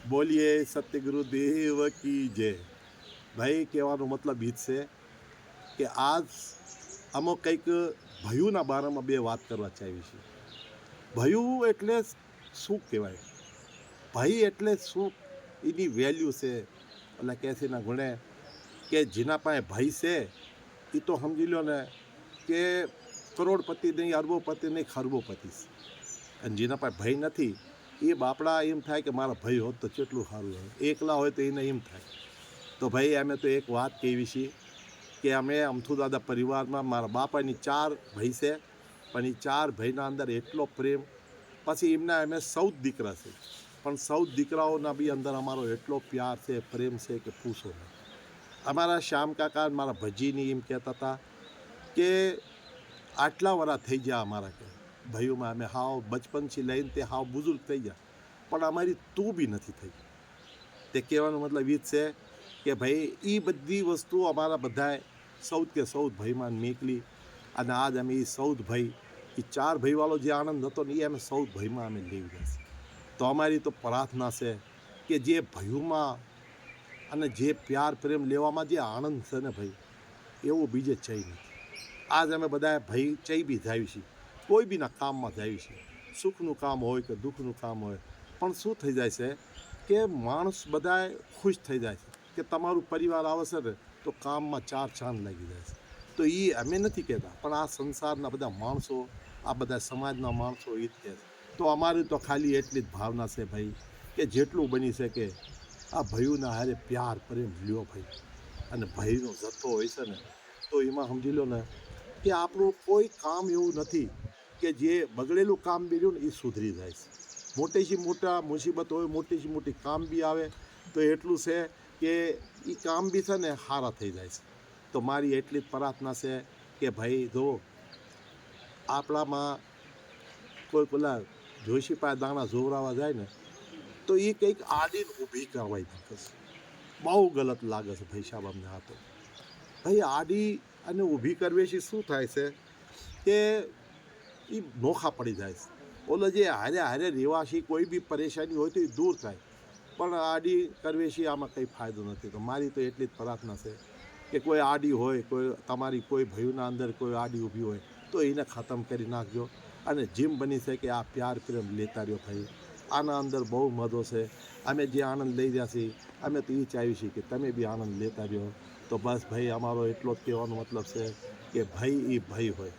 બોલીએ સતગુરુ દેવ કી જય. ભાઈ કહેવાનો મતલબ એ જ છે કે આજ અમુક કંઈક ભયુના બારામાં બે વાત કરવા ચાહી છે. ભયું એટલે શું કહેવાય, ભય એટલે શું, એની વેલ્યુ છે. એટલે કહે છે ના ગુણે કે જેના પાસે ભય છે એ તો સમજી લો ને કે કરોડપતિ નહીં, અરબોપતિ નહીં, ખરબોપતિ છે. અને જેના પાસે ભય નથી એ બાપડા એમ થાય કે મારા ભય હોત તો કેટલું સારું હોય. એકલા હોય તો એને એમ થાય. તો ભાઈ અમે તો એક વાત કહેવી છે કે અમે અમથુ દાદા પરિવારમાં મારા બાપાની 4 ભાઈ છે, પણ એ 4 ભાઈના અંદર એટલો પ્રેમ. પછી એમના અમે 14 દીકરા છે, પણ 14 દીકરાઓના બી અંદર અમારો એટલો પ્યાર છે, પ્રેમ છે કે પૂછો નહીં. અમારા શ્યામ કાકા મારા ભજીની એમ કહેતા હતા કે આટલા વરા થઈ ગયા અમારા કે ભાઈઓમાં અમે હાવ બચપનથી લઈને તે હાવ બુઝુર્ગ થઈ ગયા, પણ અમારી તું બી નથી થઈ. તે કહેવાનો મતલબ એ જ છે કે ભાઈ એ બધી વસ્તુ અમારા બધાએ 14 કે 14 ભાઈમાં નીકળી. અને આજ અમે એ 14 ભાઈ, એ 4 ભાઈવાળો જે આનંદ હતો ને એ અમે 14 ભાઈમાં અમે લઈ ગયા છે. તો અમારી તો પ્રાર્થના છે કે જે ભાઈઓમાં અને જે પ્યાર પ્રેમ લેવામાં જે આનંદ છે ને ભાઈ, એવું બીજે ચઈ નથી. આજ અમે બધા ભાઈ ચઈ બી જાય છે, કોઈ બીના કામમાં જાય છે, સુખનું કામ હોય કે દુઃખનું કામ હોય, પણ શું થઈ જાય છે કે માણસ બધાએ ખુશ થઈ જાય છે કે તમારું પરિવાર આવશે ને તો કામમાં 4 ચાંદ લાગી જાય છે. તો એ અમે નથી કહેતા, પણ આ સંસારના બધા માણસો, આ બધા સમાજના માણસો એ જ કહે છે. તો અમારી તો ખાલી એટલી જ ભાવના છે ભાઈ કે જેટલું બની શકે આ ભાઈઓના હારે પ્યાર પ્રેમ લ્યો ભાઈ. અને ભાઈનો જથ્થો હોય છે ને તો એમાં સમજી લો ને કે આપણું કોઈ કામ એવું નથી કે જે બગડેલું કામ બી રહ્યું ને એ સુધરી જાય છે. મોટેથી મોટા મુસીબત હોય, મોટીથી મોટી કામ બી આવે તો એટલું છે કે એ કામ બી છે ને સારા થઈ જાય છે. તો મારી એટલી જ પ્રાર્થના છે કે ભાઈ જો આપણામાં કોઈ પેલા જોશી પાસે દાણા જોવરાવા જાય ને તો એ કંઈક આડીને ઊભી કરવાઈ નાખે છે. બહુ ગલત લાગે છે ભાઈ સાહેબ અમને. આ તો ભાઈ આડી અને ઊભી કરવેથી શું થાય છે કે એ નોખા પડી જાય છે. ઓલો જે હારે હારે રહેવાથી કોઈ બી પરેશાની હોય તો એ દૂર થાય, પણ આડી કરવેથી આમાં કંઈ ફાયદો નથી. તો મારી તો એટલી જ પ્રાર્થના છે કે કોઈ આડી હોય, કોઈ તમારી કોઈ ભાઈઓના અંદર કોઈ આડી ઊભી હોય તો એને ખતમ કરી નાખજો. અને જેમ બની શકે આ પ્યાર પ્રેમ લેતા રહ્યો ભાઈ. આના અંદર બહુ મજો છે. અમે જે આનંદ લઈ રહ્યા છીએ અમે તો એ ચાહીએ છીએ કે તમે બી આનંદ લેતા રહ્યો. તો બસ ભાઈ અમારો એટલો જ કહેવાનો મતલબ છે કે ભાઈ એ ભાઈ હોય.